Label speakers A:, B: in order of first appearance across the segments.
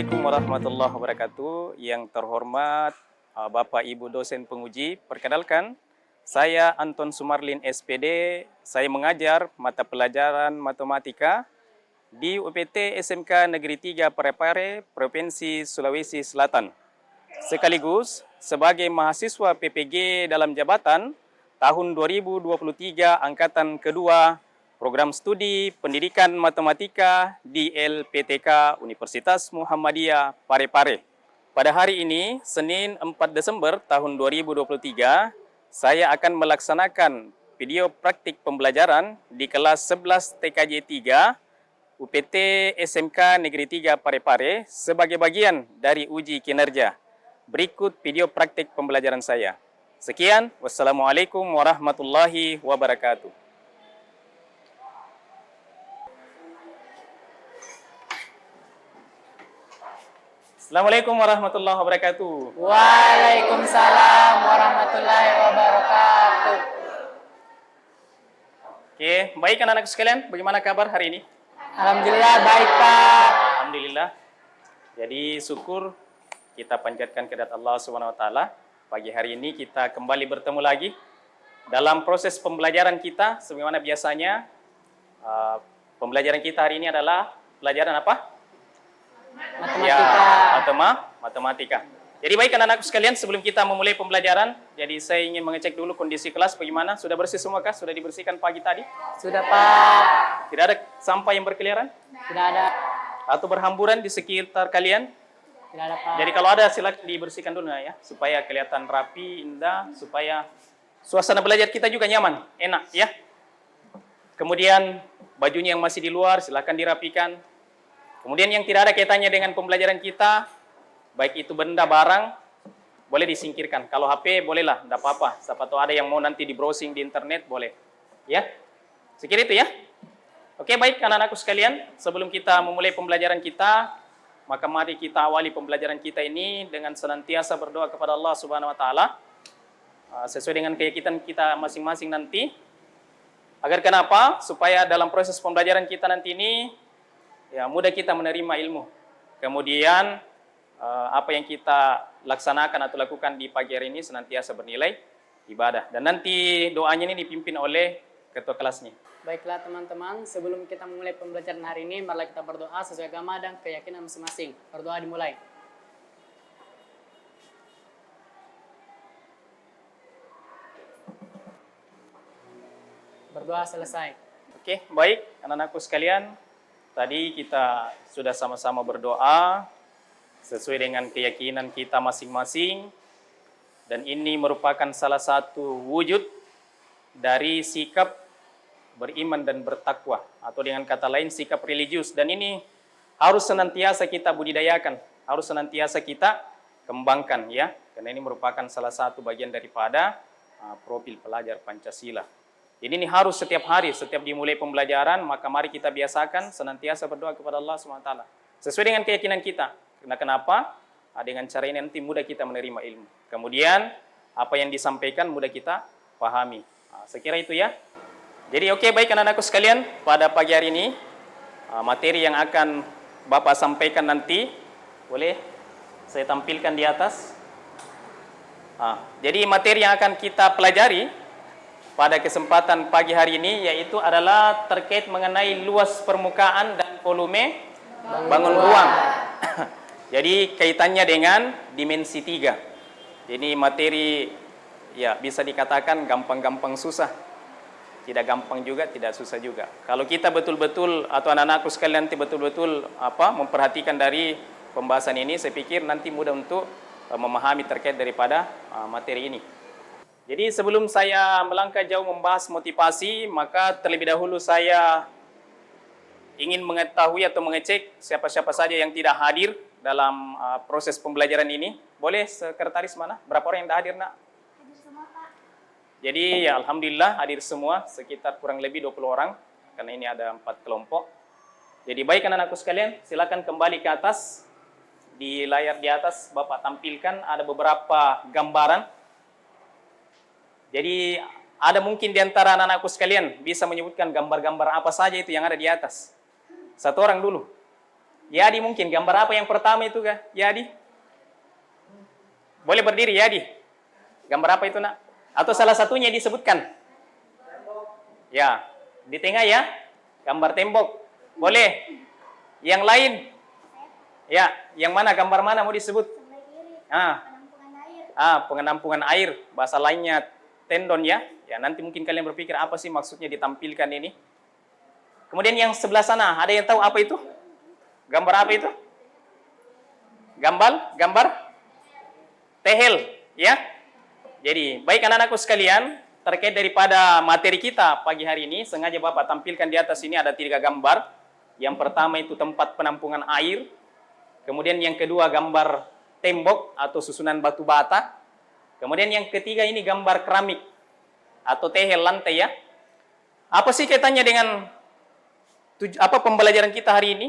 A: Assalamualaikum warahmatullahi wabarakatuh. Yang terhormat Bapak Ibu dosen penguji, perkenalkan saya Anton Sumarlin SPD. Saya mengajar mata pelajaran matematika di UPT SMK Negeri 3 Parepare, Provinsi Sulawesi Selatan. Sekaligus sebagai mahasiswa PPG dalam jabatan tahun 2023 angkatan kedua Program Studi Pendidikan Matematika di LPTK Universitas Muhammadiyah Parepare. Pada hari ini, Senin 4 Desember tahun 2023, saya akan melaksanakan video praktik pembelajaran di kelas 11 TKJ 3 UPT SMK Negeri 3 Parepare sebagai bagian dari uji kinerja. Berikut video praktik pembelajaran saya. Sekian, wassalamualaikum warahmatullahi wabarakatuh. Assalamualaikum warahmatullahi wabarakatuh.
B: Waalaikumsalam warahmatullahi wabarakatuh.
A: Oke, baik anak-anakku sekalian, bagaimana kabar hari ini?
B: Alhamdulillah baik Pak.
A: Alhamdulillah. Jadi syukur kita panjatkan kehadirat Allah Subhanahu wa taala. Pagi hari ini kita kembali bertemu lagi dalam proses pembelajaran kita sebagaimana biasanya. Pembelajaran kita hari ini adalah pelajaran apa? Matematika. Jadi baik anak-anakku sekalian, sebelum kita memulai pembelajaran, jadi saya ingin mengecek dulu kondisi kelas bagaimana. Sudah bersih semua kah? Sudah dibersihkan pagi tadi?
B: Sudah Pak.
A: Tidak ada sampah yang berkeliaran?
B: Tidak ada.
A: Atau berhamburan di sekitar kalian?
B: Tidak ada Pak.
A: Jadi kalau ada silakan dibersihkan dulu ya, supaya kelihatan rapi, indah, supaya suasana belajar kita juga nyaman, enak ya. Kemudian bajunya yang masih di luar silakan dirapikan. Kemudian yang tidak ada kaitannya dengan pembelajaran kita, baik itu benda, barang, boleh disingkirkan. Kalau HP, bolehlah, tidak apa-apa. Siapa tahu ada yang mau nanti di browsing di internet, boleh. Ya, sekira itu ya. Oke, baik anak-anakku sekalian. Sebelum kita memulai pembelajaran kita, maka mari kita awali pembelajaran kita ini dengan senantiasa berdoa kepada Allah Subhanahu wa taala sesuai dengan keyakinan kita masing-masing nanti. Agar kenapa? Supaya dalam proses pembelajaran kita nanti ini ya mudah kita menerima ilmu. Kemudian apa yang kita laksanakan atau lakukan di pagi hari ini senantiasa bernilai ibadah. Dan nanti doanya ini dipimpin oleh ketua kelasnya.
B: Baiklah teman-teman, sebelum kita memulai pembelajaran hari ini, marilah kita berdoa sesuai agama dan keyakinan masing-masing. Berdoa dimulai. Berdoa selesai.
A: Oke, baik anak-anakku sekalian. Tadi kita sudah sama-sama berdoa sesuai dengan keyakinan kita masing-masing. Dan ini merupakan salah satu wujud dari sikap beriman dan bertakwa. Atau dengan kata lain sikap religius. Dan ini harus senantiasa kita budidayakan. Harus senantiasa kita kembangkan ya. Karena ini merupakan salah satu bagian daripada profil pelajar Pancasila. Jadi ini harus setiap hari, setiap dimulai pembelajaran, maka mari kita biasakan senantiasa berdoa kepada Allah SWT. Sesuai dengan keyakinan kita. Karena kenapa? Dengan cara ini nanti mudah kita menerima ilmu. Kemudian, apa yang disampaikan mudah kita pahami. Sekira itu ya. Jadi oke, baik anak-anakku sekalian, pada pagi hari ini, materi yang akan Bapak sampaikan nanti, boleh saya tampilkan di atas. Jadi materi yang akan kita pelajari pada kesempatan pagi hari ini yaitu adalah terkait mengenai luas permukaan dan volume bangun ruang. Jadi kaitannya dengan dimensi 3. Jadi materi ya bisa dikatakan gampang-gampang susah. Tidak gampang juga, tidak susah juga. Kalau kita betul-betul atau anak-anakku sekalian nanti betul-betul memperhatikan dari pembahasan ini, saya pikir nanti mudah untuk memahami terkait daripada materi ini. Jadi sebelum saya melangkah jauh membahas motivasi, maka terlebih dahulu saya ingin mengetahui atau mengecek siapa-siapa saja yang tidak hadir dalam proses pembelajaran ini. Boleh sekretaris mana? Berapa orang yang tidak hadir, Nak?
C: Hadir semua, Pak.
A: Jadi ya Alhamdulillah hadir semua, sekitar kurang lebih 20 orang, karena ini ada 4 kelompok. Jadi baik anak-anakku sekalian, silakan kembali ke atas. Di layar di atas Bapak tampilkan ada beberapa gambaran. Jadi ada mungkin di antara anak-anakku sekalian bisa menyebutkan gambar-gambar apa saja itu yang ada di atas. Satu orang dulu. Yadi mungkin gambar apa yang pertama itu kah? Yadi? Boleh berdiri Yadi? Gambar apa itu nak? Atau salah satunya disebutkan? Ya, di tengah ya, gambar tembok. Boleh. Yang lain? Ya, yang mana? Gambar mana mau disebut? Penampungan air. Bahasa lainnya tendon ya. Ya, nanti mungkin kalian berpikir apa sih maksudnya ditampilkan ini. Kemudian yang sebelah sana, ada yang tahu apa itu? Gambar apa itu? Gambar tehel, ya. Jadi, baik anak-anakku sekalian, terkait daripada materi kita pagi hari ini, sengaja Bapak tampilkan di atas ini ada 3 gambar. Yang pertama itu tempat penampungan air. Kemudian yang kedua gambar tembok atau susunan batu bata. Kemudian yang ketiga ini gambar keramik atau tehel lantai ya. Apa sih kaitannya dengan pembelajaran kita hari ini?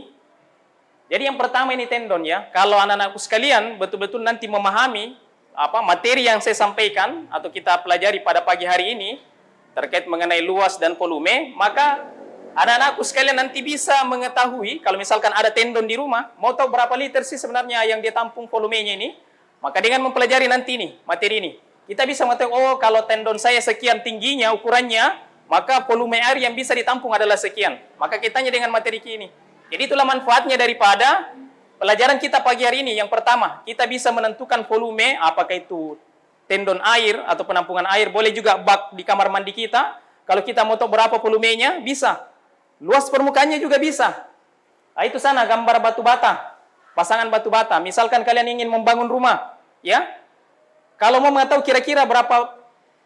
A: Jadi yang pertama ini tendon ya. Kalau anak-anakku sekalian betul-betul nanti memahami materi yang saya sampaikan atau kita pelajari pada pagi hari ini terkait mengenai luas dan volume, maka anak-anakku sekalian nanti bisa mengetahui kalau misalkan ada tendon di rumah, mau tahu berapa liter sih sebenarnya yang dia tampung volumenya ini, maka dengan mempelajari nanti nih materi ini, kita bisa mengetahui, oh kalau tendon saya sekian tingginya, ukurannya, maka volume air yang bisa ditampung adalah sekian. Maka kitanya dengan materi ini. Jadi itulah manfaatnya daripada pelajaran kita pagi hari ini. Yang pertama, kita bisa menentukan volume, apakah itu tendon air atau penampungan air, boleh juga bak di kamar mandi kita. Kalau kita mau tahu berapa volumenya, bisa. Luas permukaannya juga bisa. Nah, itu sana gambar batu bata, pasangan batu bata. Misalkan kalian ingin membangun rumah, ya. Kalau mau mengetahui kira-kira berapa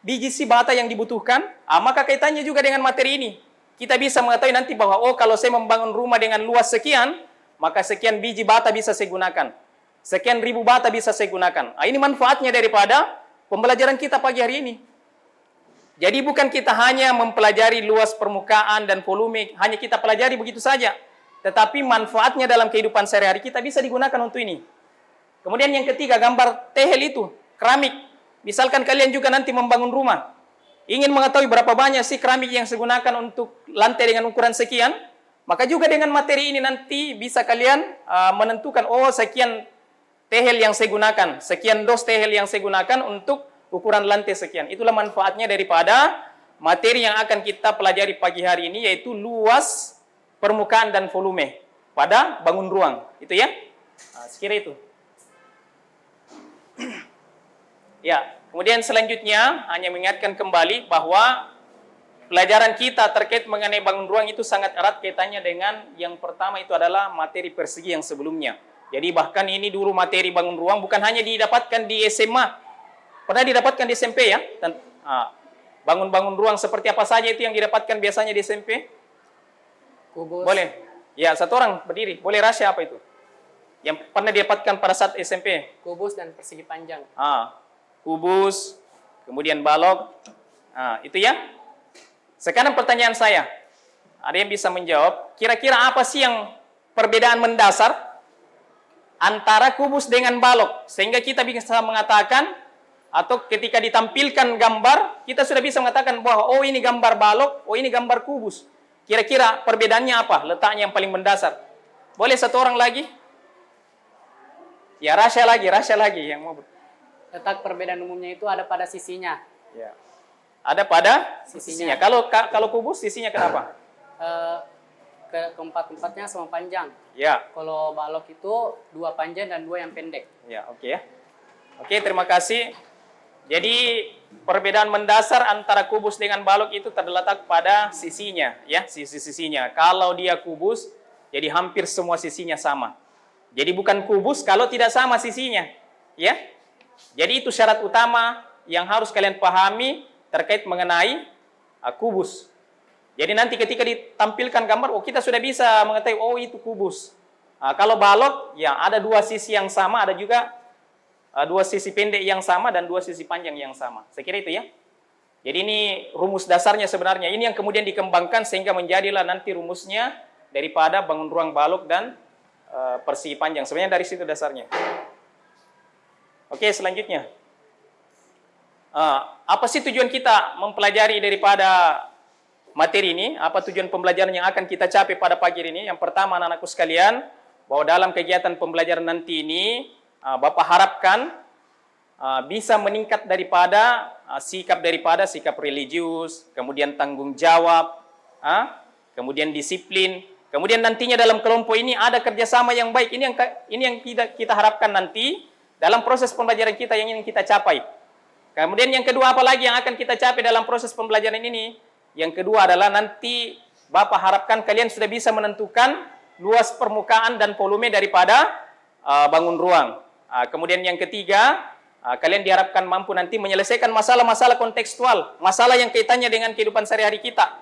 A: biji si bata yang dibutuhkan, maka kaitannya juga dengan materi ini. Kita bisa mengetahui nanti bahwa, oh kalau saya membangun rumah dengan luas sekian, maka sekian biji bata bisa saya gunakan. Sekian ribu bata bisa saya gunakan. Nah, ini manfaatnya daripada pembelajaran kita pagi hari ini. Jadi bukan kita hanya mempelajari luas permukaan dan volume, hanya kita pelajari begitu saja. Tetapi manfaatnya dalam kehidupan sehari-hari kita bisa digunakan untuk ini. Kemudian yang ketiga, gambar tehel itu, keramik. Misalkan kalian juga nanti membangun rumah. Ingin mengetahui berapa banyak sih keramik yang saya gunakan untuk lantai dengan ukuran sekian, maka juga dengan materi ini nanti bisa kalian menentukan, oh sekian tehel yang saya gunakan, sekian dos tehel yang saya gunakan untuk ukuran lantai sekian. Itulah manfaatnya daripada materi yang akan kita pelajari pagi hari ini, yaitu luas permukaan dan volume pada bangun ruang. Itu ya. Sekira itu. Ya, kemudian selanjutnya hanya mengingatkan kembali bahwa pelajaran kita terkait mengenai bangun ruang itu sangat erat kaitannya dengan yang pertama itu adalah materi persegi yang sebelumnya. Jadi bahkan ini dulu materi bangun ruang bukan hanya didapatkan di SMA, pernah didapatkan di SMP ya. Bangun-bangun ruang seperti apa saja itu yang didapatkan biasanya di SMP?
B: Kubus.
A: Boleh. Ya, satu orang berdiri. Boleh rahasia apa itu? Yang pernah didapatkan pada saat SMP?
B: Kubus dan persegi panjang.
A: Kubus, kemudian balok. Itu ya. Sekarang pertanyaan saya. Ada yang bisa menjawab, kira-kira apa sih yang perbedaan mendasar antara kubus dengan balok? Sehingga kita bisa mengatakan, atau ketika ditampilkan gambar, kita sudah bisa mengatakan bahwa, oh ini gambar balok, oh ini gambar kubus. Kira-kira perbedaannya apa? Letaknya yang paling mendasar. Boleh satu orang lagi? Ya, rahasia lagi yang mau.
B: Letak perbedaan umumnya itu ada pada sisinya.
A: Ya. Ada pada sisinya. Kalau kubus sisinya kenapa?
B: Keempat-empatnya sama panjang.
A: Ya.
B: Kalau balok itu 2 panjang dan 2 yang pendek.
A: Ya, oke ya. Oke, terima kasih. Jadi perbedaan mendasar antara kubus dengan balok itu terletak pada sisinya, ya, sisi-sisinya. Kalau dia kubus, jadi hampir semua sisinya sama. Jadi bukan kubus kalau tidak sama sisinya, ya. Jadi itu syarat utama yang harus kalian pahami terkait mengenai kubus. Jadi nanti ketika ditampilkan gambar, oh kita sudah bisa mengetahui, oh itu kubus. Kalau balok, ya ada 2 sisi yang sama, ada juga 2 sisi pendek yang sama dan 2 sisi panjang yang sama. Saya kira itu ya. Jadi ini rumus dasarnya sebenarnya. Ini yang kemudian dikembangkan sehingga menjadilah nanti rumusnya daripada bangun ruang balok dan persegi panjang. Sebenarnya dari situ dasarnya. Oke, selanjutnya. Apa sih tujuan kita mempelajari daripada materi ini? Apa tujuan pembelajaran yang akan kita capai pada pagi ini? Yang pertama, anak-anakku sekalian, bahwa dalam kegiatan pembelajaran nanti ini Bapak harapkan bisa meningkat daripada sikap religius, kemudian tanggung jawab, kemudian disiplin, kemudian nantinya dalam kelompok ini ada kerjasama yang baik. Ini yang kita harapkan nanti dalam proses pembelajaran kita yang ingin kita capai. Kemudian yang kedua, apa lagi yang akan kita capai dalam proses pembelajaran ini? Yang kedua adalah nanti Bapak harapkan kalian sudah bisa menentukan luas permukaan dan volume daripada bangun ruang. Kemudian yang ketiga, kalian diharapkan mampu nanti menyelesaikan masalah-masalah kontekstual, masalah yang kaitannya dengan kehidupan sehari-hari kita,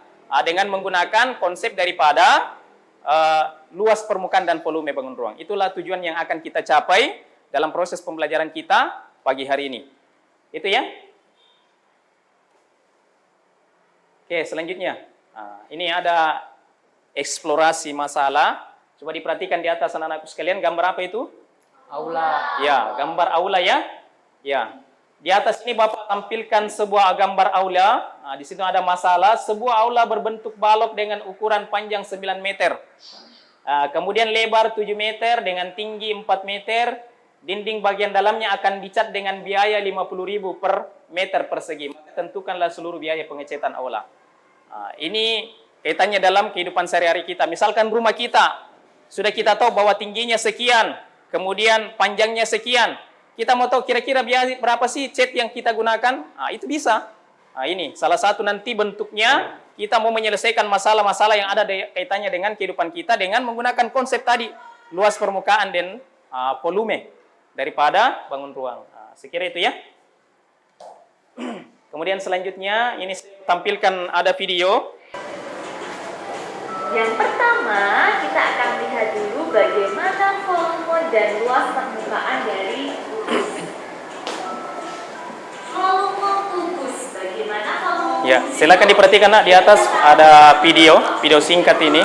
A: dengan menggunakan konsep daripada luas permukaan dan volume bangun ruang. Itulah tujuan yang akan kita capai dalam proses pembelajaran kita pagi hari ini. Itu ya. Oke, selanjutnya. Ini ada eksplorasi masalah. Coba diperhatikan di atas anak-anakku sekalian, gambar apa itu?
B: Aula.
A: Ya, gambar aula ya. Ya. Di atas ini Bapak tampilkan sebuah gambar aula. Di situ ada masalah, sebuah aula berbentuk balok dengan ukuran panjang 9 meter. Kemudian lebar 7 meter dengan tinggi 4 meter. Dinding bagian dalamnya akan dicat dengan biaya 50.000 per meter persegi. Tentukanlah seluruh biaya pengecatan aula. Ini kaitannya dalam kehidupan sehari-hari kita. Misalkan rumah kita, sudah kita tahu bahwa tingginya sekian, kemudian panjangnya sekian. Kita mau tahu kira-kira biaya berapa sih cat yang kita gunakan? Itu bisa. Ini salah satu nanti bentuknya kita mau menyelesaikan masalah-masalah yang ada kaitannya dengan kehidupan kita dengan menggunakan konsep tadi, luas permukaan dan volume daripada bangun ruang. Sekira itu ya. Kemudian selanjutnya ini saya tampilkan ada video.
C: Yang pertama, kita akan lihat dulu bagaimana volume dan luas permukaan dari kubus. Volume kubus, bagaimana volume
A: Ya,
C: kubus?
A: silakan diperhatikan di atas ada video singkat ini.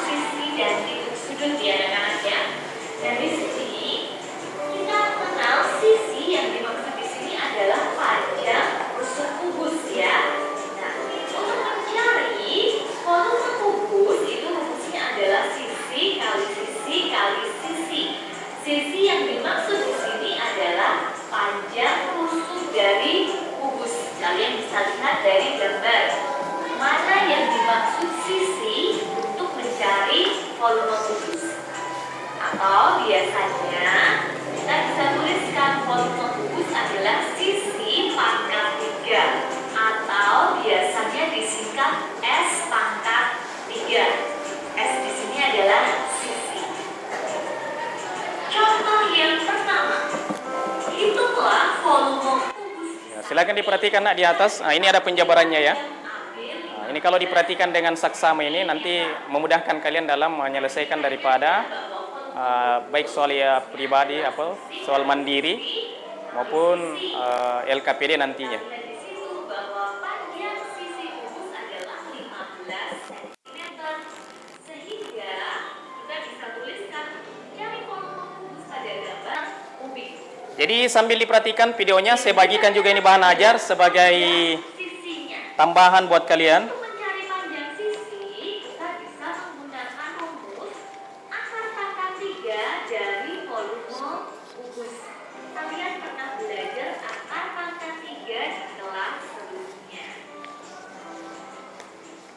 C: Sisi dan titik sudut ya anak-anak ya. Dan di sini kita kenal sisi yang dimaksud di sini adalah panjang rusuk kubus ya. Nah, untuk mencari volume kubus itu rumusnya adalah sisi kali sisi kali sisi. Sisi yang dimaksud di sini adalah panjang rusuk dari kubus. Kalian bisa lihat dari gambar. Mana yang dimaksud sisi untuk mencari volume kubus? Atau biasanya kita bisa tuliskan volume kubus adalah sisi pangkat 3 atau biasanya disingkat S pangkat 3. S di sini adalah sisi. Contoh yang pertama, hitunglah volume kubus.
A: Ya, silakan diperhatikan di atas. Ini ada penjabarannya ya. Ini kalau diperhatikan dengan saksama ini nanti memudahkan kalian dalam menyelesaikan daripada baik soal ya pribadi, soal mandiri maupun LKPD nantinya.
C: Di situ bahwa panjang sisi kubus adalah 15 cm. Sehingga kita bisa tuliskan cari volume kubus pada gambar kubik.
A: Jadi sambil diperhatikan videonya, saya bagikan juga ini bahan ajar sebagai
C: Sisinya.
A: tambahan buat kalian.
C: Untuk mencari panjang sisi, kita bisa menggunakan rumus akar pangkat 3 dari volume kubus. Kalian pernah belajar akar pangkat 3 di kelas sebelumnya.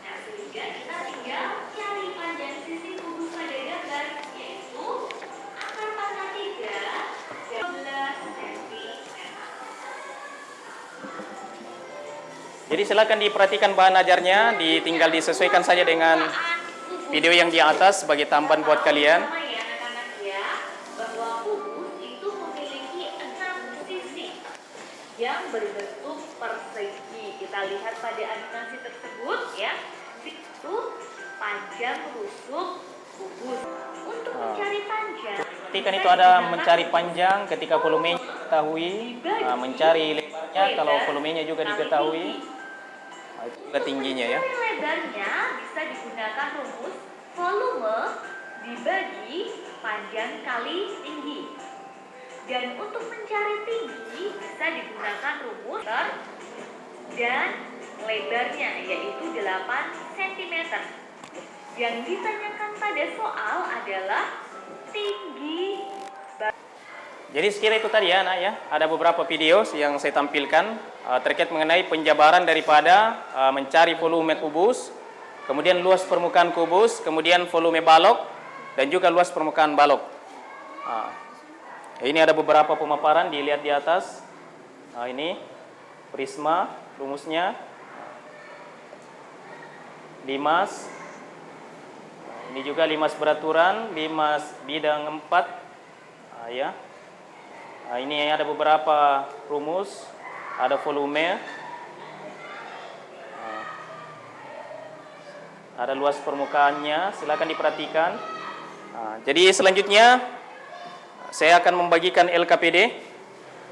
C: Nah, sehingga kita tinggal cari panjang sisi kubus pada gambar, yaitu akar pangkat 3 12 cm.
A: Jadi silakan diperhatikan bahan ajarnya, tinggal disesuaikan saja dengan video yang di atas sebagai tambahan buat kalian.
C: Sama ya anak-anak ya, bahwa kubus itu memiliki 6 sisi yang berbentuk persegi. Kita lihat pada animasi tersebut ya, itu panjang rusuk kubus. Untuk mencari panjang,
A: Ketika itu ada mencari panjang ketika volumenya diketahui, mencari lebarnya kalau volumenya juga diketahui, itu juga tingginya ya.
C: Mencari lebarnya bisa digunakan rumus volume dibagi panjang kali tinggi. Dan untuk mencari tinggi bisa digunakan rumus dan lebarnya yaitu 8 cm. Yang ditanyakan pada soal adalah tinggi.
A: Jadi sekira itu tadi ya, Nak ya. Ada beberapa video yang saya tampilkan terkait mengenai penjabaran daripada mencari volume kubus, kemudian luas permukaan kubus, kemudian volume balok, dan juga luas permukaan balok. Ini ada beberapa pemaparan, dilihat di atas. Ini prisma, rumusnya. Limas. Ini juga limas beraturan, limas bidang 4. Ya. Ini ada beberapa rumus, ada volume, ada luas permukaannya, silakan diperhatikan. Jadi selanjutnya saya akan membagikan LKPD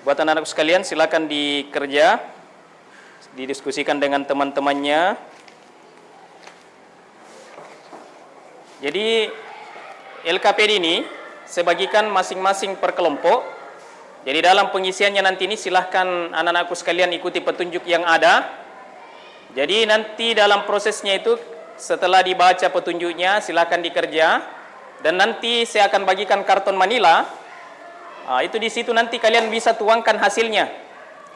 A: buat anak-anak sekalian, silakan dikerja, didiskusikan dengan teman-temannya. Jadi LKPD ini saya bagikan masing-masing per kelompok. Jadi dalam pengisiannya nanti ini silahkan anak-anakku sekalian ikuti petunjuk yang ada. Jadi nanti dalam prosesnya itu setelah dibaca petunjuknya silahkan dikerja. Dan nanti saya akan bagikan karton manila. Itu di situ nanti kalian bisa tuangkan hasilnya.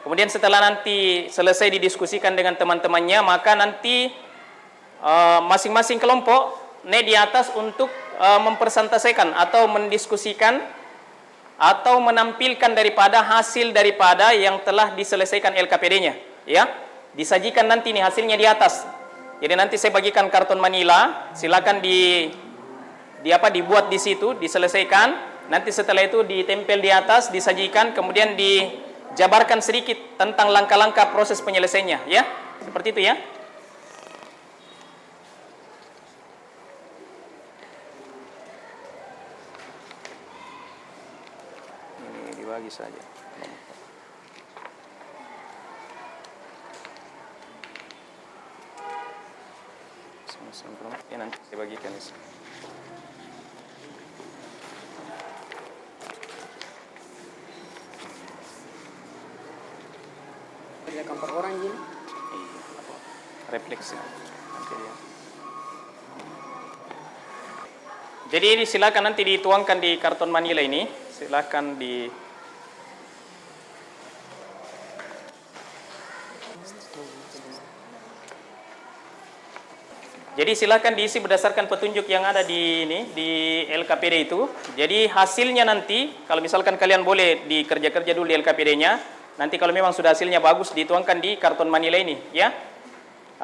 A: Kemudian setelah nanti selesai didiskusikan dengan teman-temannya, maka nanti masing-masing kelompok naik di atas untuk mempresentasikan atau mendiskusikan atau menampilkan daripada hasil daripada yang telah diselesaikan LKPD-nya, ya. Disajikan nanti nih hasilnya di atas. Jadi nanti saya bagikan karton manila, silakan dibuat di situ, diselesaikan. Nanti setelah itu ditempel di atas, disajikan, kemudian dijabarkan sedikit tentang langkah-langkah proses penyelesaiannya, ya. Seperti itu ya. Bagi saja. Ya, nanti saya bagikan di sini.
B: Ada gambar orang gini.
A: Iya, refleksi. Nanti dia. Jadi ini silakan nanti dituangkan di karton manila ini. Silakan di Jadi silakan diisi berdasarkan petunjuk yang ada di LKPD itu. Jadi hasilnya nanti kalau misalkan kalian boleh dikerja-kerja dulu di LKPD-nya, nanti kalau memang sudah hasilnya bagus dituangkan di karton manila ini, ya.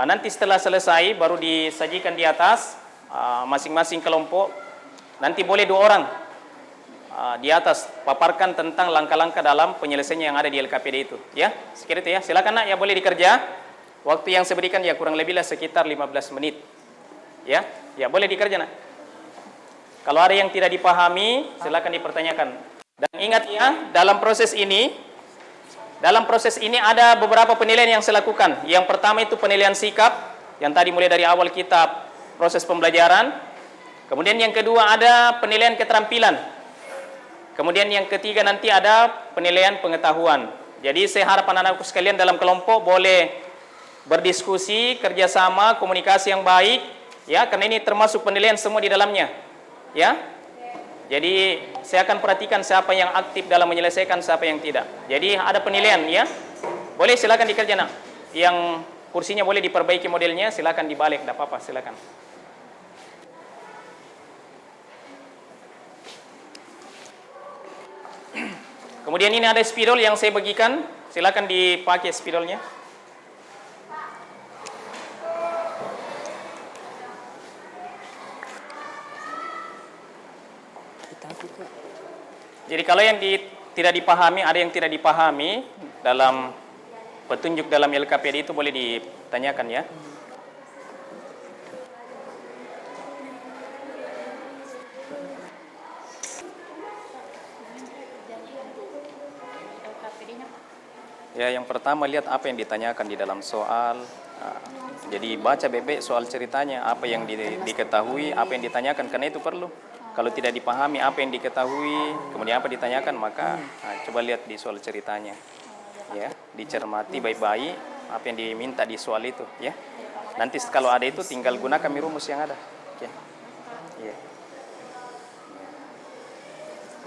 A: Nanti setelah selesai baru disajikan di atas masing-masing kelompok. Nanti boleh 2 orang di atas paparkan tentang langkah-langkah dalam penyelesaian yang ada di LKPD itu, ya. Sekira itu ya. Silakan Nak, ya boleh dikerja. Waktu yang saya berikan ya kurang lebih sekitar 15 menit. Ya, ya boleh dikerja Nak. Kalau ada yang tidak dipahami, silakan dipertanyakan. Dan ingat ya, dalam proses ini ada beberapa penilaian yang saya lakukan. Yang pertama itu penilaian sikap, yang tadi mulai dari awal kita proses pembelajaran. Kemudian yang kedua ada penilaian keterampilan. Kemudian yang ketiga nanti ada penilaian pengetahuan. Jadi saya harap anak-anakku sekalian dalam kelompok boleh berdiskusi, kerjasama, komunikasi yang baik. Ya, karena ini termasuk penilaian semua di dalamnya. Ya. Jadi saya akan perhatikan siapa yang aktif dalam menyelesaikan, siapa yang tidak. Jadi ada penilaian ya. Boleh silakan dikerja Nak. Yang kursinya boleh diperbaiki modelnya, silakan dibalik, tidak apa-apa, silakan. Kemudian ini ada spidol yang saya bagikan, silakan dipakai spidolnya. Jadi kalau yang tidak dipahami, ada yang tidak dipahami dalam petunjuk dalam LKPD itu boleh ditanyakan ya. Ya, yang pertama lihat apa yang ditanyakan di dalam soal. Jadi baca bebek soal ceritanya, apa yang diketahui, apa yang ditanyakan, karena itu perlu. Kalau tidak dipahami apa yang diketahui, kemudian apa ditanyakan, maka coba lihat di soal ceritanya. Ya, dicermati baik-baik apa yang diminta di soal itu, ya. Nanti kalau ada itu tinggal gunakan rumus yang ada. ya. Iya.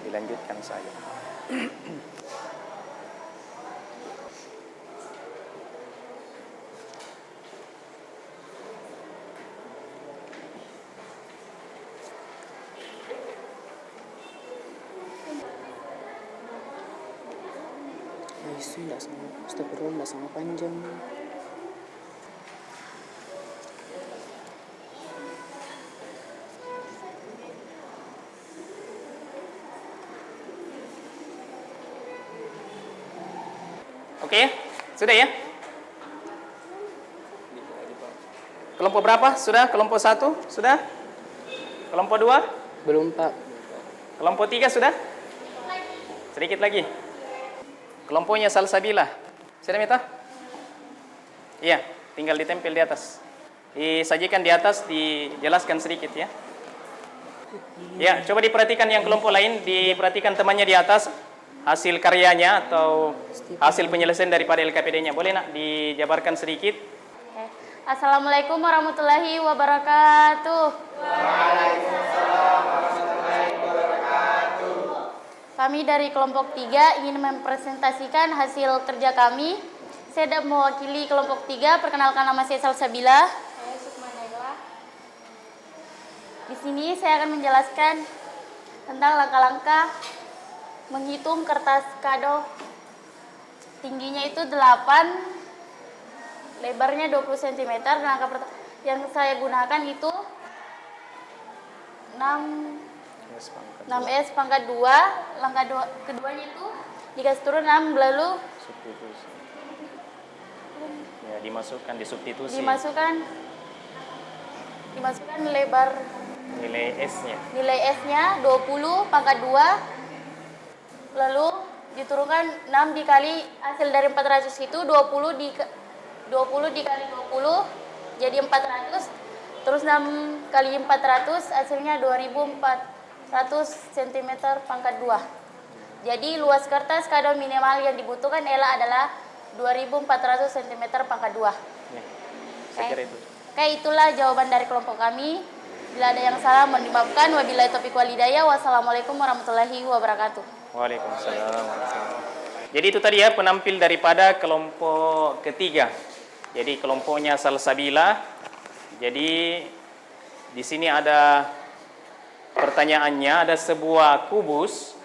A: Dilanjutkan saja.
B: Itu enggak sama, astagfirullah, enggak sama panjang.
A: Oke, sudah ya? Kelompok berapa? Sudah? Kelompok 1? Sudah? Kelompok 2?
B: Belum, Pak.
A: Kelompok 3 sudah? Sedikit lagi. Kelompoknya salsabila. Sudah, Mita? Iya, tinggal ditempel di atas. Disajikan di atas, dijelaskan sedikit ya. Ya, coba diperhatikan yang kelompok lain, diperhatikan temannya di atas, hasil karyanya atau hasil penyelesaian daripada LKPD-nya. Boleh nak dijabarkan sedikit?
D: Assalamualaikum warahmatullahi wabarakatuh. Kami dari kelompok 3 ingin mempresentasikan hasil kerja kami. Saya mewakili kelompok 3, perkenalkan nama saya Salsabila. Saya Sukma Naila. Di sini saya akan menjelaskan tentang langkah-langkah menghitung kertas kado. Tingginya itu 8, lebarnya 20 cm. Langkah yang saya gunakan itu 6S pangkat 2. Langkah keduanya itu dikasih turun 6, lalu
A: Substitusi. Ya, dimasukkan di substitusi.
D: Dimasukkan lebar
A: Nilai S-nya.
D: nilai S-nya 20 pangkat 2, lalu diturunkan 6 dikali hasil dari 400 itu 20 dikali 20 jadi 400, terus 6 kali 400 hasilnya 2400 cm pangkat 2. Jadi luas kertas kado minimal yang dibutuhkan adalah 2400 cm pangkat 2.
A: Ya, saya kira itu.
D: Oke, itulah jawaban dari kelompok kami. Bila ada yang salah mohon dimaafkan. Wabillahi taufiq wal hidayah. Wassalamualaikum warahmatullahi wabarakatuh.
A: Waalaikumsalam warahmatullahi. Jadi itu tadi ya penampil daripada kelompok ketiga. Jadi kelompoknya Salsabila. Jadi di sini ada pertanyaannya, ada sebuah kubus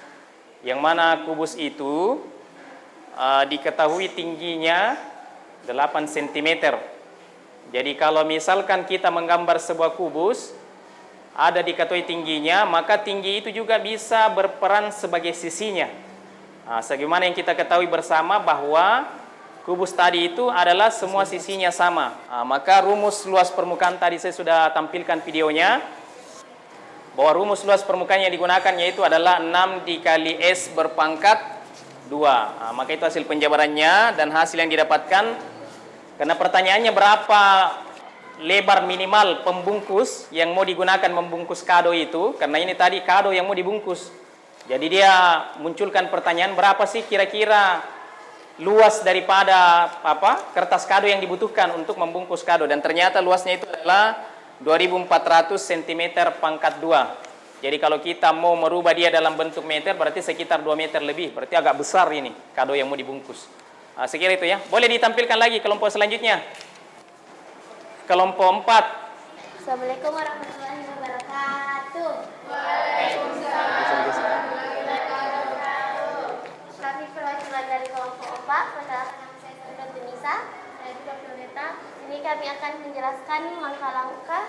A: yang mana kubus itu diketahui tingginya 8 cm. Jadi kalau misalkan kita menggambar sebuah kubus, ada diketahui tingginya, maka tinggi itu juga bisa berperan sebagai sisinya. Nah, sebagaimana yang kita ketahui bersama bahwa kubus tadi itu adalah semua sisinya sama. Nah, maka rumus luas permukaan tadi saya sudah tampilkan videonya, bahwa rumus luas permukaan yang digunakan yaitu adalah 6 dikali S berpangkat 2. Nah, maka itu hasil penjabarannya dan hasil yang didapatkan. Karena pertanyaannya berapa lebar minimal pembungkus yang mau digunakan membungkus kado itu, karena ini tadi kado yang mau dibungkus. Jadi dia munculkan pertanyaan berapa sih kira-kira luas daripada kertas kado yang dibutuhkan untuk membungkus kado, dan ternyata luasnya itu adalah 2400 cm pangkat 2. Jadi kalau kita mau merubah dia dalam bentuk meter berarti sekitar 2 meter lebih, berarti agak besar ini kado yang mau dibungkus. Nah, sekira itu ya. Boleh ditampilkan lagi kelompok selanjutnya. Kelompok 4.
D: Assalamualaikum warahmatullahi wabarakatuh. Kami perwakilan dari kelompok 4. Perkenalkan nama saya Sandra Denisa. Saya juga Violeta. Ini kami akan menjelaskan langkah-langkah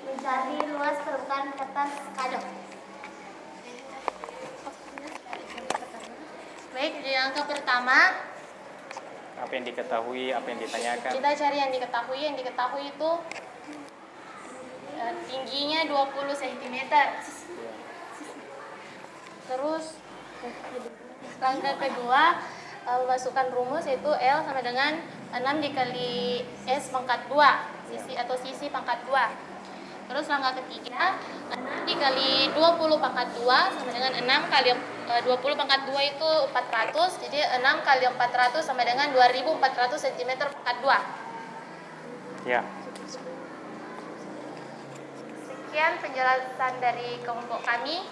D: mencari luas permukaan kertas kado. Baik, di langkah pertama
A: Apa yang diketahui, apa yang ditanyakan?
D: kita cari yang diketahui. Yang diketahui itu tingginya 20 cm. Terus langkah kedua masukkan rumus yaitu L sama dengan 6 dikali S pangkat 2 sisi atau sisi pangkat 2. Terus langkah ketiga 6 dikali 20 pangkat 2 sama dengan 6 kali 20 pangkat 2 itu 400. Jadi 6 kali 400 sama dengan 2400 cm pangkat 2.
A: Ya.
D: sekian penjelasan dari kelompok kami.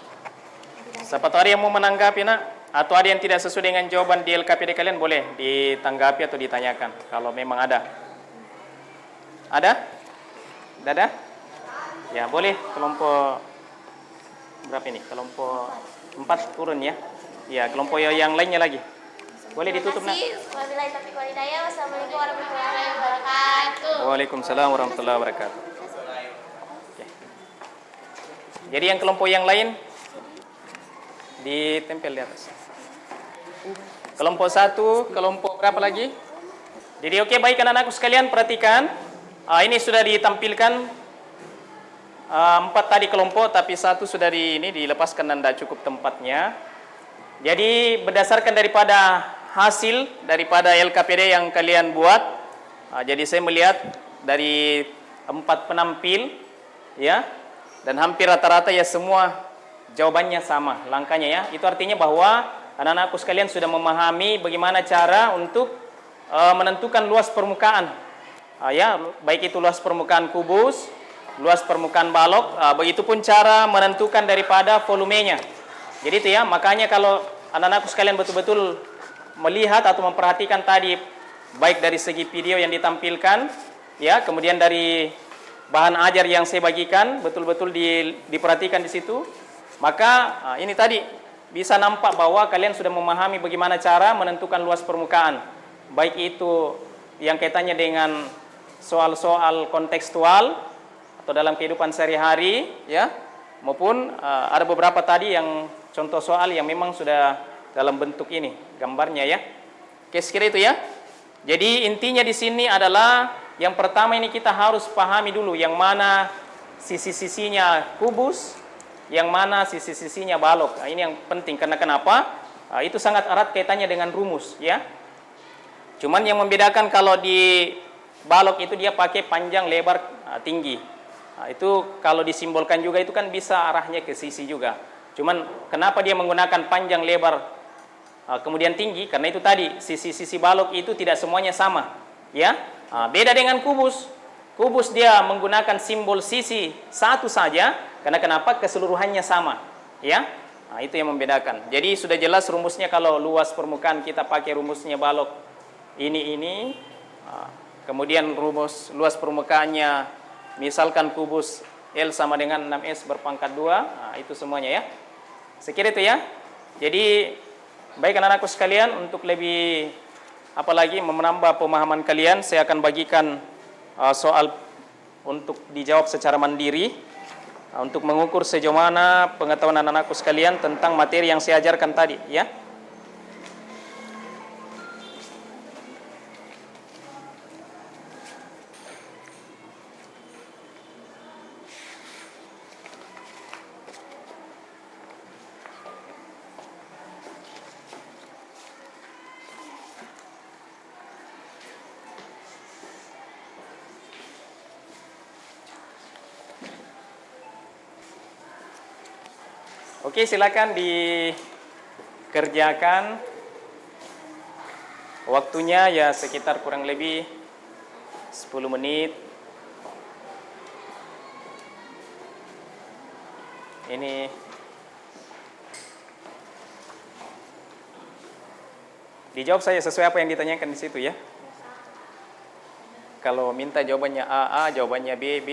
A: Siapa tahu ada yang mau menanggapi, nak? Atau ada yang tidak sesuai dengan jawaban di LKPD kalian, boleh ditanggapi atau ditanyakan. Kalau memang ada. Ada? Tidak ada? Ya, boleh. Kelompok berapa ini? Kelompok 4 turun ya. Ya, kelompok yang lainnya lagi. Boleh ditutup, nak?
D: Terima kasih. Wabillahi taufiq wal hidayah. Wassalamualaikum warahmatullahi wabarakatuh.
A: Waalaikumsalam warahmatullahi wabarakatuh. Oke. Jadi yang kelompok yang lain ditempel di atas. Kelompok 1, kelompok berapa lagi? Jadi oke, baik anak-anakku sekalian, perhatikan. Ini sudah ditampilkan 4 tadi kelompok, tapi 1 sudah dilepaskan dan tidak cukup tempatnya. Jadi berdasarkan daripada hasil daripada LKPD yang kalian buat, jadi saya melihat dari 4 penampil, ya, dan hampir rata-rata ya semua jawabannya sama, langkahnya ya. Itu artinya bahwa anak-anakku sekalian sudah memahami bagaimana cara untuk menentukan luas permukaan, ya, baik itu luas permukaan kubus, luas permukaan balok, begitupun cara menentukan daripada volumenya. Jadi itu ya, makanya kalau anak-anakku sekalian betul-betul melihat atau memperhatikan tadi, baik dari segi video yang ditampilkan, ya, kemudian dari bahan ajar yang saya bagikan, betul-betul diperhatikan di situ, maka ini tadi bisa nampak bahwa kalian sudah memahami bagaimana cara menentukan luas permukaan, baik itu yang kaitannya dengan soal-soal kontekstual atau dalam kehidupan sehari-hari, ya, maupun ada beberapa tadi yang contoh soal yang memang sudah dalam bentuk ini gambarnya ya. Oke, sekira itu ya. Jadi intinya di sini adalah yang pertama ini kita harus pahami dulu yang mana sisi-sisinya kubus, yang mana sisi-sisinya balok. Ini yang penting karena kenapa? Itu sangat erat kaitannya dengan rumus ya. Cuman yang membedakan kalau di balok itu dia pakai panjang, lebar, tinggi. Itu kalau disimbolkan juga itu kan bisa arahnya ke sisi juga. Cuman kenapa dia menggunakan panjang, lebar, kemudian tinggi? Karena itu tadi sisi-sisi balok itu tidak semuanya sama, ya. Beda dengan kubus. Kubus dia menggunakan simbol sisi satu saja. Karena kenapa? Keseluruhannya sama, ya. Itu yang membedakan. Jadi sudah jelas rumusnya kalau luas permukaan kita pakai rumusnya balok ini. Kemudian rumus luas permukaannya misalkan kubus L sama dengan 6S berpangkat 2. Itu semuanya ya. Sekira itu ya. Jadi baik anak-anakku sekalian, untuk lebih apalagi menambah pemahaman kalian, saya akan bagikan soal untuk dijawab secara mandiri untuk mengukur sejauh mana pengetahuan anak-anakku sekalian tentang materi yang saya ajarkan tadi ya. Oke, silakan dikerjakan. Waktunya ya sekitar kurang lebih 10 menit. Ini dijawab saya sesuai apa yang ditanyakan di situ ya. Kalau minta jawabannya A, jawabannya B, B.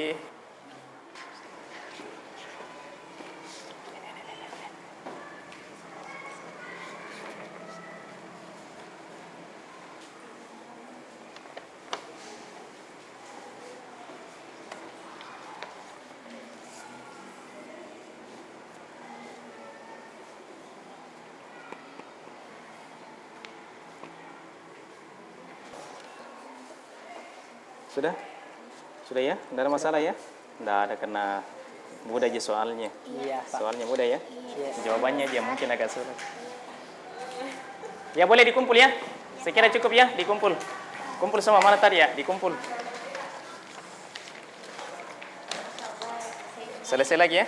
A: Sudah? Sudah ya? Tidak ada masalah ya? Tidak ada, karena mudah aja soalnya.
B: Iya, Pak.
A: Soalnya mudah ya?
B: Iya.
A: Jawabannya dia mungkin agak sulit. Ya boleh dikumpul ya? Saya kira cukup ya, dikumpul. Kumpul semua, mana tadi ya? Dikumpul. Selesai lagi ya?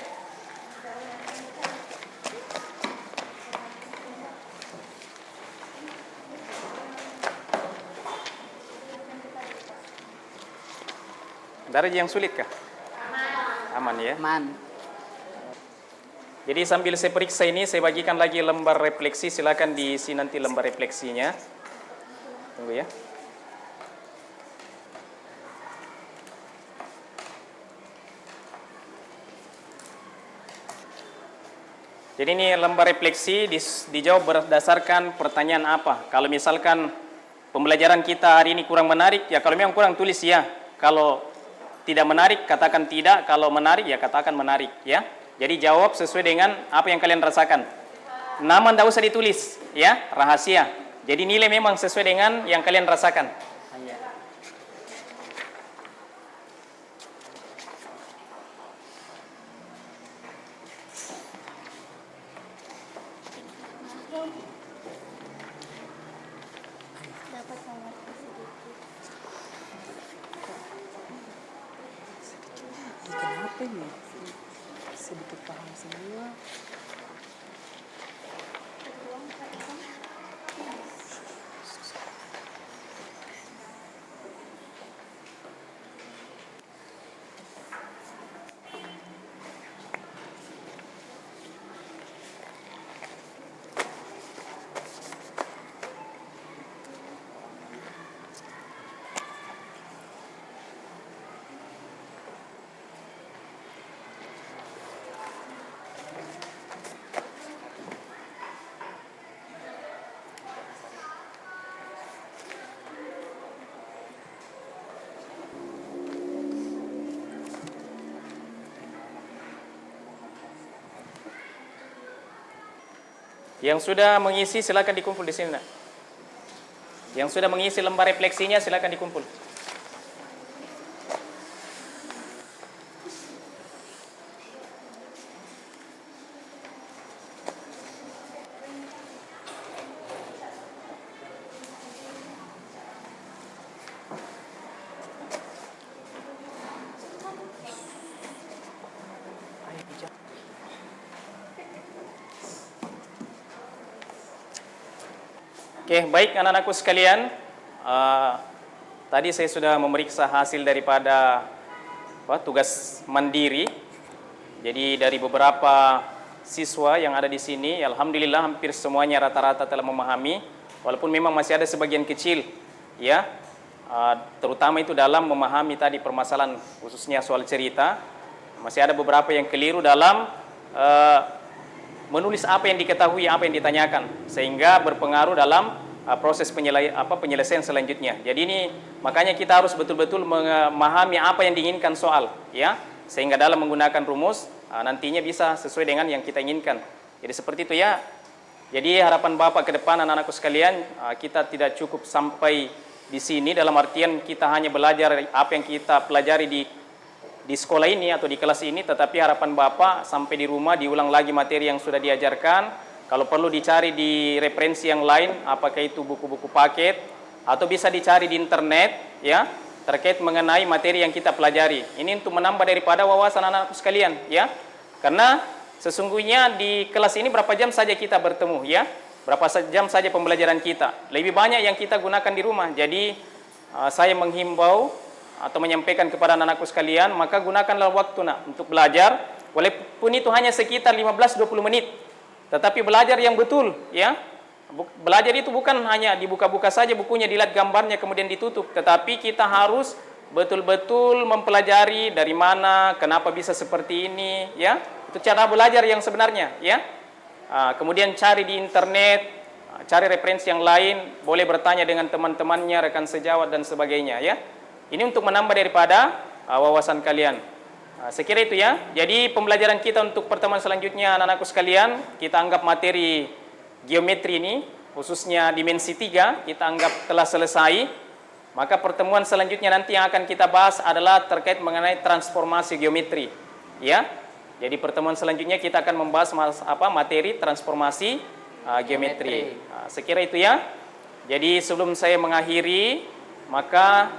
A: Ada yang sulit kah? Aman ya.
B: Aman.
A: Jadi sambil saya periksa ini, saya bagikan lagi lembar refleksi. Silakan diisi nanti lembar refleksinya. Tunggu ya. Jadi ini lembar refleksi dijawab berdasarkan pertanyaan apa. Kalau misalkan pembelajaran kita hari ini kurang menarik, ya kalau memang kurang tulis ya. Kalau tidak menarik, katakan tidak. Kalau menarik, ya katakan menarik ya. Jadi jawab sesuai dengan apa yang kalian rasakan. Nama tidak usah ditulis ya, rahasia. Jadi nilai memang sesuai dengan yang kalian rasakan.
B: Iya.
D: Dapat nomor sedikit.
B: Kenapa ini? Sedikit paham semua.
A: Yang sudah mengisi silakan dikumpul di sini, nak. Yang sudah mengisi lembar refleksinya silakan dikumpul. Oke, baik anak-anakku sekalian. Tadi saya sudah memeriksa hasil daripada tugas mandiri. Jadi dari beberapa siswa yang ada di sini, alhamdulillah hampir semuanya rata-rata telah memahami. Walaupun memang masih ada sebagian kecil, ya, terutama itu dalam memahami tadi permasalahan khususnya soal cerita. Masih ada beberapa yang keliru dalam menulis apa yang diketahui, apa yang ditanyakan, sehingga berpengaruh dalam proses penyelesaian selanjutnya. Jadi ini makanya kita harus betul-betul memahami apa yang diinginkan soal, ya, sehingga dalam menggunakan rumus nantinya bisa sesuai dengan yang kita inginkan. Jadi seperti itu ya. Jadi harapan Bapak ke depan anak-anakku sekalian, kita tidak cukup sampai di sini dalam artian kita hanya belajar apa yang kita pelajari di sekolah ini atau di kelas ini, tetapi harapan Bapak sampai di rumah diulang lagi materi yang sudah diajarkan. Kalau perlu dicari di referensi yang lain, apakah itu buku-buku paket atau bisa dicari di internet, ya, terkait mengenai materi yang kita pelajari. Ini untuk menambah daripada wawasan anak-anakku sekalian, ya. Karena sesungguhnya di kelas ini berapa jam saja kita bertemu, ya. Berapa jam saja pembelajaran kita. Lebih banyak yang kita gunakan di rumah. Jadi saya menghimbau atau menyampaikan kepada anak-anakku sekalian, maka gunakanlah waktu untuk belajar, walaupun itu hanya sekitar 15-20 menit. Tetapi belajar yang betul, ya. Belajar itu bukan hanya dibuka-buka saja bukunya, dilihat gambarnya kemudian ditutup, tetapi kita harus betul-betul mempelajari dari mana, kenapa bisa seperti ini, ya. Itu cara belajar yang sebenarnya, ya. Kemudian cari di internet, cari referensi yang lain, boleh bertanya dengan teman-temannya, rekan sejawat dan sebagainya, ya. Ini untuk menambah daripada wawasan kalian. Sekira itu ya. Jadi pembelajaran kita untuk pertemuan selanjutnya anak-anakku sekalian, kita anggap materi geometri ini, khususnya dimensi 3, kita anggap telah selesai. Maka pertemuan selanjutnya nanti yang akan kita bahas adalah terkait mengenai transformasi geometri, ya. Jadi pertemuan selanjutnya kita akan membahas materi transformasi geometri. Sekira itu ya. Jadi sebelum saya mengakhiri, maka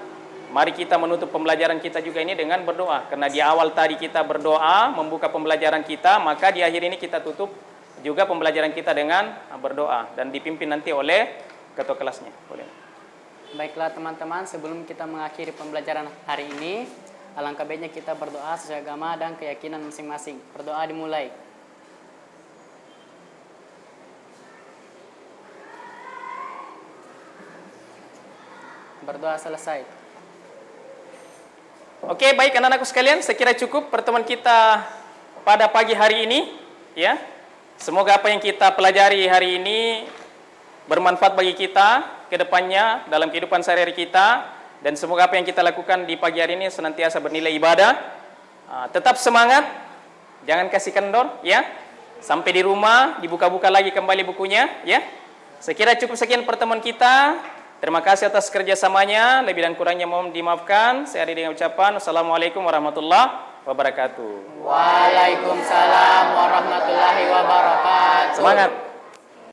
A: mari kita menutup pembelajaran kita juga ini dengan berdoa. Karena di awal tadi kita berdoa, membuka pembelajaran kita, maka di akhir ini kita tutup juga pembelajaran kita dengan berdoa. Dan dipimpin nanti oleh ketua kelasnya. Boleh.
B: Baiklah teman-teman, sebelum kita mengakhiri pembelajaran hari ini, Alangkah baiknya kita berdoa sesuai agama dan keyakinan masing-masing. Berdoa dimulai. Berdoa selesai.
A: Oke, baik anak-anakku sekalian, saya kira cukup pertemuan kita pada pagi hari ini, ya. Semoga apa yang kita pelajari hari ini bermanfaat bagi kita ke depannya dalam kehidupan sehari-hari kita, dan semoga apa yang kita lakukan di pagi hari ini senantiasa bernilai ibadah. Tetap semangat, jangan kasih kendor, ya. Sampai di rumah dibuka-buka lagi kembali bukunya, ya. Saya kira cukup sekian pertemuan kita. Terima kasih atas kerjasamanya, lebih dan kurangnya mohon dimaafkan. Saya akhiri dengan ucapan Wassalamualaikum warahmatullahi wabarakatuh.
B: Waalaikumsalam warahmatullahi wabarakatuh.
A: Semangat.